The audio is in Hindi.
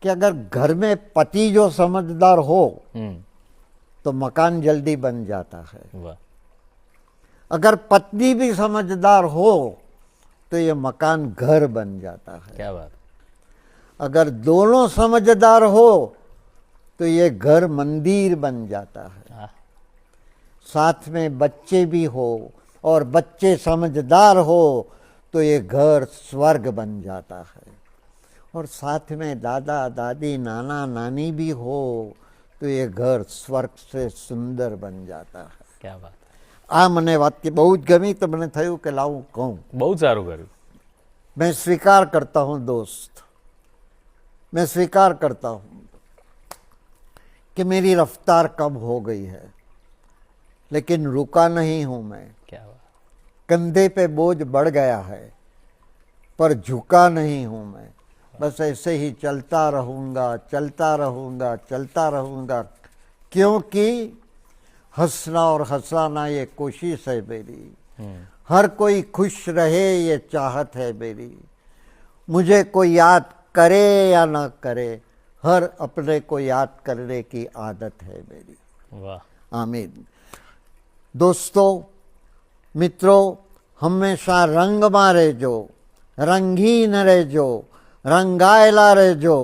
कि अगर घर में पति जो समझदार हो तो मकान जल्दी बन जाता है। वाह, अगर पत्नी भी समझदार हो तो ये मकान घर बन जाता है। क्या बात। अगर दोनों समझदार हो तो ये घर मंदिर बन जाता है। हाँ, साथ में बच्चे भी हो और बच्चे समझदार हो तो ये घर स्वर्ग बन जाता है। और साथ में दादा दादी नाना नानी भी हो तो ये घर स्वर्ग से सुंदर बन जाता है। क्या बात। आ મને વાતથી બહુ જ ગમી તો મને થયું કે લાવું કહું। બહુ સારું કર્યું। मैं स्वीकार करता हूँ दोस्त, मैं स्वीकार करता हूँ कि मेरी रफ्तार कम हो गई है, लेकिन रुका नहीं हूँ मैं। क्या बात। कंधे पे बोझ बढ़ गया है पर झुका नहीं हूँ मैं। बस ऐसे ही चलता रहूँगा, चलता रहूँगा, चलता रहूँगा, क्योंकि हंसना और हंसाना ये कोशिश है मेरी। हर कोई खुश रहे ये चाहत है मेरी। मुझे कोई याद करे या ना करे, हर अपने को याद करने की आदत है मेरी। वाह। आमीन। दोस्तों मित्रों, हमेशा रंग में રહેજો, रंगीन રહેજો, रंगायला રહેજો।